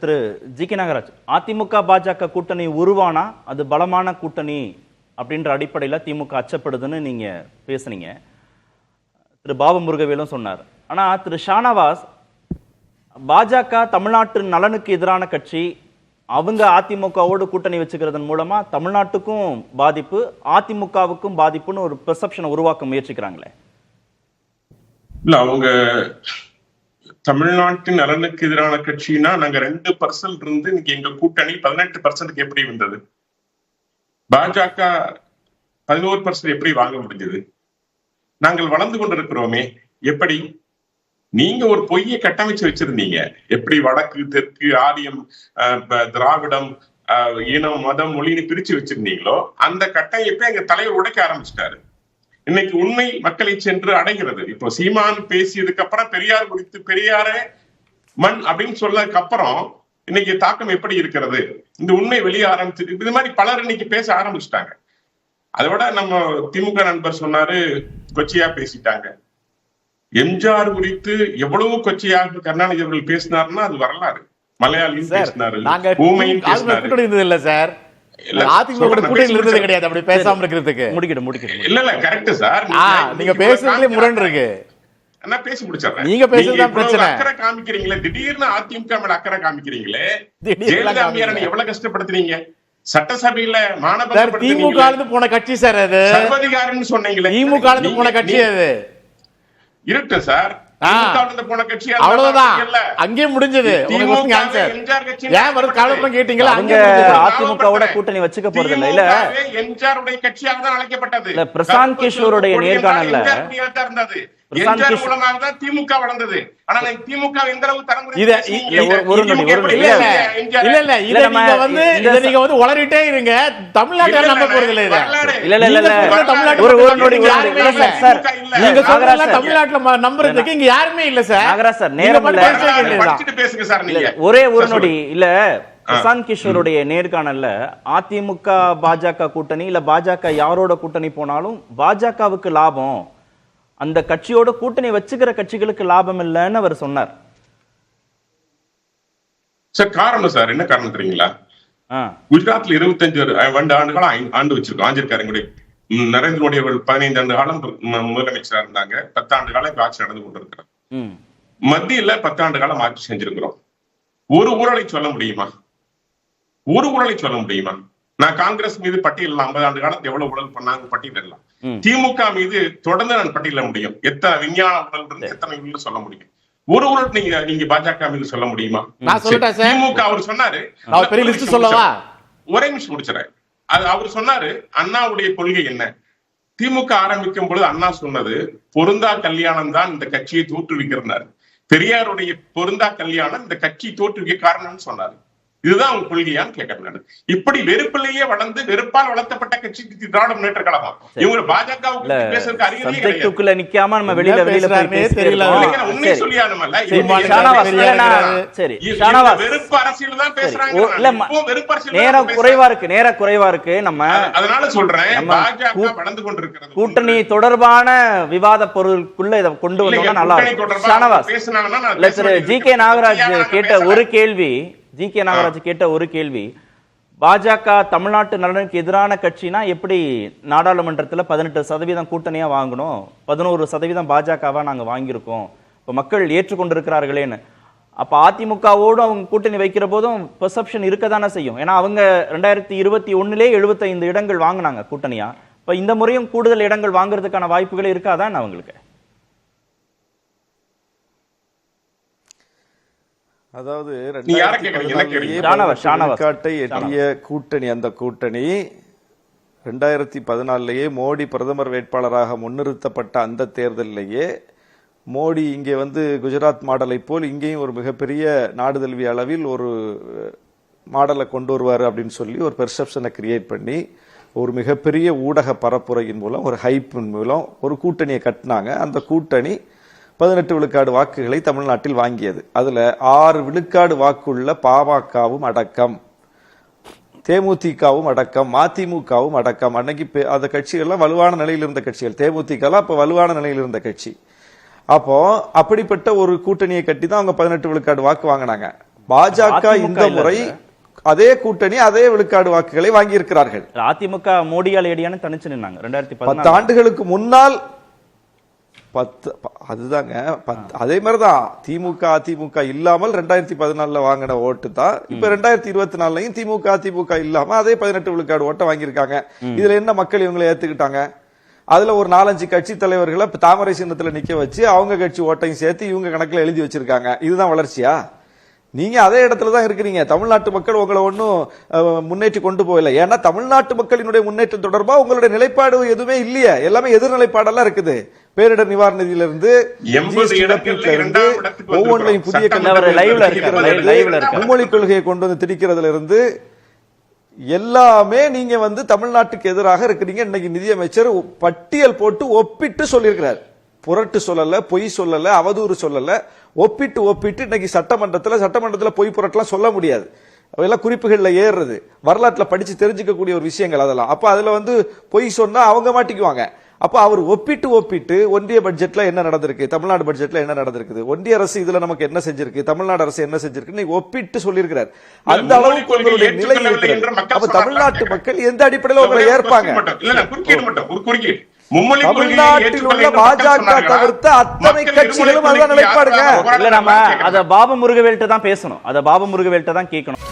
திரு G K. Nagaraj, AIADMK BJP கூட்டணி உருவானா அது பலமான கூட்டணி அப்படின்ற அடிப்படையில் திமுக அச்சப்படுதுன்னு நீங்க பேசுனீங்க. திரு பாபு முருகவேலும் சொன்னார். ஆனா திரு ஷானவாஸ், பாஜக தமிழ்நாட்டு நலனுக்கு எதிரான கட்சி, அவங்க அதிமுகவோடு கூட்டணி வச்சுக்கிறதன் மூலமா தமிழ்நாட்டுக்கும் பாதிப்பு, அதிமுகவுக்கும் பாதிப்புன்னு ஒரு பெர்செப்ஷனை உருவாக்க முயற்சிக்கிறாங்களே. இல்ல, அவங்க தமிழ்நாட்டின் நலனுக்கு எதிரான கட்சினா நாங்க 2% இருந்து இன்னைக்கு எங்க கூட்டணி 18% எப்படி வந்தது? பாஜக 11% எப்படி வாங்க முடிஞ்சது? நாங்கள் வளர்ந்து கொண்டிருக்கிறோமே எப்படி? நீங்க ஒரு பொய்யை கட்டமைச்சு வச்சிருந்தீங்க. எப்படி வடக்கு தெற்கு ஆரியம் திராவிடம் இனம் மதம் மொழின்னு பிரிச்சு வச்சிருந்தீங்களோ அந்த கட்டமைப்பை எங்க தலைவர் உடைக்க ஆரம்பிச்சிட்டாரு. இன்னைக்கு உண்மை மக்களை சென்று அடைகிறது. இப்போ சீமான் பேசியதுக்கு அப்புறம் பெரியார் குறித்து பெரியாரே மண் அப்படின்னு சொல்லதுக்கு அப்புறம் இன்னைக்கு தாக்கம் எப்படி இருக்கிறது? இந்த உண்மை வெளியே ஆரம்பிச்சு இது மாதிரி பலர் இன்னைக்கு பேச ஆரம்பிச்சுட்டாங்க. அதை விட நம்ம திமுக நண்பர் சொன்னாரு, கொச்சையா பேசிட்டாங்க. எம்ஜிஆர் குறித்து எவ்வளவு கொச்சையாக கருணாநிதி அவர்கள் பேசினாருன்னா அது வரலாறு. மலையாளியும் பேசினாரு, ஊமையும் பேசினாரு. இல்ல சார், அதிமுக கூட்டணியில் இருந்தது கிடையாது அப்படி பேசாம இருக்கிறதுக்கு. இல்ல கரெக்ட் சார், நீங்க பேசுறதுல முரண் இருக்கு. நான் பேசி முடிச்சிடுறேன். நீங்க பேசுறதுதான் பிரச்சனை. அக்கறை காமிக்கிறீங்களே, திடீர்னு அதிமுக மேல அக்கறை காமிக்கிறீங்களே. ஜெயலலிதா அம்மையாரை எவ்வளவு கஷ்டப்படுத்துறீங்க? சட்டசபையில மாணவர் திமுக போன கட்சி சார் அது. சர்வதிகாரம்னு சொன்னீங்களே, திமுக போன கட்சி அது. இருக்கு சார், போன கட்சி அவ்வளவுதான், அங்கே முடிஞ்சது. கேட்டீங்களா? அதிமுகவோட கூட்டணி வச்சுக்க போறது இல்ல. எம்ஜிஆருடைய கட்சியாக தான் அழைக்கப்பட்டது. பிரசாந்த் கிஷோருடைய நேர்காணல்ல திமுக வளர்ந்தது. ஆனா திமுக எந்த அளவு வளரிட்டே இருங்க. தமிழ்நாட்டில் நம்ப போறது இல்ல. தமிழ்நாட்டுல நம்புறதுக்கு இங்க யாருமே இல்ல சார். பேசுங்க சார். ஒரே ஒரு நொடி இல்ல. பிரசாந்த் கிஷோருடைய நேர்காணல்ல அதிமுக பாஜக கூட்டணி இல்ல பாஜக யாரோட கூட்டணி போனாலும் பாஜகவுக்கு லாபம், அந்த கட்சியோட கூட்டணி வச்சுக்கிற கட்சிகளுக்கு லாபம் இல்லைன்னு அவர் சொன்னார். சார் காரணம் சார் என்ன காரணம் தெரியுங்களா? குஜராத்ல 25 ஆண்டுகளா ஆண்டு வச்சிருக்கோம். ஆஞ்சிருக்காரு நரேந்திர மோடி அவர்கள் 15 ஆண்டு காலம் முதலமைச்சரா இருந்தாங்க. 10 ஆண்டு காலம் ஆட்சி நடந்து கொண்டிருக்கிறார். மத்தியில 10 ஆண்டு காலம் ஆட்சி செஞ்சிருக்கிறோம். ஒரு ஊழலை சொல்ல முடியுமா? ஒரு ஊழலை சொல்ல முடியுமா? நான் காங்கிரஸ் மீது பட்டியல் 50 ஆண்டு காலத்துல எவ்வளவு ஊழல் பண்ணாங்க பட்டியலிடலாம். திமுக மீது தொடர்ந்து நான் பட்டியல முடியும். எத்தனை விஞ்ஞான ஊழல் இருந்து எத்தனை ஊழல் சொல்ல முடியும். ஒரு ஊழல் நீங்க பாஜக மீது சொல்ல முடியுமா? திமுக அவர் சொன்னாரு, ஒரே நிமிஷம் முடிச்சிடறேன். அது அவர் சொன்னாரு, அண்ணாவுடைய கொள்கை என்ன? திமுக ஆரம்பிக்கும் பொழுது அண்ணா சொன்னது பொருந்தா கல்யாணம் தான் இந்த கட்சியை தோற்றுவிக்கிறார். பெரியாருடைய பொருந்தா கல்யாணம் இந்த கட்சி தோற்றுவிக்க காரணம்னு சொன்னாரு. இதுதான் அவங்க கொள்கையான்னு கேட்கறேன். இப்படி வெறுப்பிலேயே வளர்ந்து வெறுப்பால் வளர்த்தப்பட்ட கட்சி திராவிட முன்னேற்ற கழகம். இவங்க பாஜக பேசுறதுக்கு அறிகுறியே நிக்காம நம்ம வெளியில உண்மை சொல்லியானுமல்ல. வெறுப்பு அரசியல் தான் பேசுறாங்க. நேர குறைவா இருக்கு. நம்ம அதனால சொல்றேன், பாஜக வளர்ந்து கொண்டிருக்கிறது கூட்டணி தொடர்பான விவாத பொருளுக்குள்ள இதை கொண்டு வந்தோம்னா நல்லா இருக்கும். ஷானவாஸ் பேசினாங்கன்னா ஜி.கே. நாகராஜ் கேட்ட ஒரு கேள்வி, பாஜக தமிழ்நாட்டு நலனுக்கு எதிரான கட்சினா எப்படி நாடாளுமன்றத்தில் 18% கூட்டணியா வாங்கணும், 11% பாஜகவா நாங்க வாங்கியிருக்கோம், இப்ப மக்கள் ஏற்றுக்கொண்டிருக்கிறார்களேன்னு. அப்ப அதிமுகவோடு அவங்க கூட்டணி வைக்கிற போதும் பெர்செப்ஷன் இருக்கதானே செய்யும். ஏன்னா அவங்க 2021 75 இடங்கள் வாங்கினாங்க கூட்டணியா. இப்ப இந்த முறையும் கூடுதல் இடங்கள் வாங்குறதுக்கான வாய்ப்புகளே இருக்காதான் அவங்களுக்கு? அதாவது எட்டிய கூட்டணி, அந்த கூட்டணி 2014 மோடி பிரதமர் வேட்பாளராக முன்னிறுத்தப்பட்ட அந்த தேர்தலிலேயே மோடி இங்கே குஜராத் மாடலை போல் இங்கேயும் ஒரு மிகப்பெரிய நாடுதழுவிய அளவில் ஒரு மாடலை கொண்டு வருவார் அப்படின்னு சொல்லி ஒரு பெர்செப்ஷனை கிரியேட் பண்ணி ஒரு மிகப்பெரிய ஊடக பரப்புரையின் மூலம் ஒரு ஹைப்பின் மூலம் ஒரு கூட்டணியை கட்டினாங்க. அந்த கூட்டணி 18 விழுக்காடு வாக்குகளை தமிழ்நாட்டில் வாங்கியது. அதுல 6 விழுக்காடு வாக்குள்ள பாமகவும் அடக்கம், தேமுதிகவும் அடக்கம், மதிமுகவும் அடக்கம். அன்னைக்கு அந்த கட்சிகள்லாம் வலுவான நிலையில் இருந்த கட்சிகள். தேமுதிக அப்ப வலுவான நிலையில் இருந்த கட்சி. அப்போ அப்படிப்பட்ட ஒரு கூட்டணியை கட்டி தான் அவங்க 18 விழுக்காடு வாக்கு வாங்கினாங்க. பாஜக அதிமுக இந்த இல்ல முறை சார். அதே கூட்டணி அதே விழுக்காடு வாக்குகளை வாங்கி இருக்கிறார்கள். அதிமுக மோடியால் ஏடியான்னு தனிச்சு நின்னாங்க 2014. 10 ஆண்டுகளுக்கு முன்னால் அதுதாங்க அதே மாதிரிதான் திமுக அதிமுக இல்லாமல் 2014 வாங்கின ஓட்டு தான் இப்ப 2024 திமுக அதிமுக இல்லாம அதே 18 விழுக்காடு ஓட்டை வாங்கியிருக்காங்க. இதுல என்ன மக்கள் இவங்களை ஏத்துக்கிட்டாங்க? அதுல ஒரு 4-5 கட்சி தலைவர்களை தாமரை சின்னத்துல நிக்க வச்சு அவங்க கட்சி ஓட்டையும் சேர்த்து இவங்க கணக்குல எழுதி வச்சிருக்காங்க. இதுதான் வளர்ச்சியா? நீங்க அதே இடத்துல தான் இருக்கிறீங்க. தமிழ்நாட்டு மக்கள் உங்களை ஒன்னும் முன்னேற்றி கொண்டு போகல. ஏன்னா தமிழ்நாட்டு மக்களினுடைய முன்னேற்றம் தொடர்பா உங்களுடைய நிலைப்பாடு எதுவுமே இல்லையே, எல்லாமே எதிர்நிலைப்பாடெல்லாம் இருக்குது. பேரிடர் நிவாரண நிதியிலிருந்து ஒவ்வொன்றையும் புதிய மும்மொழி கொள்கையை கொண்டு வந்து திணிக்கிறதுல இருந்து எல்லாமே நீங்க வந்து தமிழ்நாட்டுக்கு எதிராக இருக்கிறீங்க. இன்னைக்கு நிதியமைச்சர் பட்டியல் போட்டு ஒப்பிட்டு சொல்லியிருக்கிறார். புரட்டு சொல்லல, பொய் சொல்லல, அவதூறு சொல்லல, ஒப்பிட்டு இன்னைக்கு சட்டமன்றத்துல பொய் புரட்டெல்லாம் சொல்ல முடியாது. அதெல்லாம் குறிப்புகள்ல ஏறுறது, வரலாற்றுல படிச்சு தெரிஞ்சுக்கக்கூடிய ஒரு விஷயங்கள் அதெல்லாம். அப்ப அதுல வந்து பொய் சொன்னா அவங்க மாட்டிக்குவாங்க. அப்ப அவர் ஒப்பிட்டு ஒன்றிய பட்ஜெட்ல என்ன நடந்திருக்கு, தமிழ்நாடு பட்ஜெட்ல என்ன நடந்திருக்கு, ஒன்றிய அரசு இதுல நமக்கு என்ன செஞ்சிருக்கு, தமிழ்நாடு அரசு என்ன செஞ்சிருக்கு ஒப்பிட்டு சொல்லியிருக்கிறார். அந்த அளவுக்கு உங்களுடைய நிலை இருக்கிறது. அப்ப தமிழ்நாட்டு மக்கள் எந்த அடிப்படையில் உங்களை ஏற்பாங்க? தமிழ்நாட்டில் உள்ள பாஜக தவிர்த்த அத்தனை கட்சிகளும் அதான் நிலைப்பாடுங்க. இல்ல, நம்ம அத பாபு முருகவேல்ட்ட தான் பேசணும், அத பாபு முருகவேல்ட்ட தான் கேட்கணும்.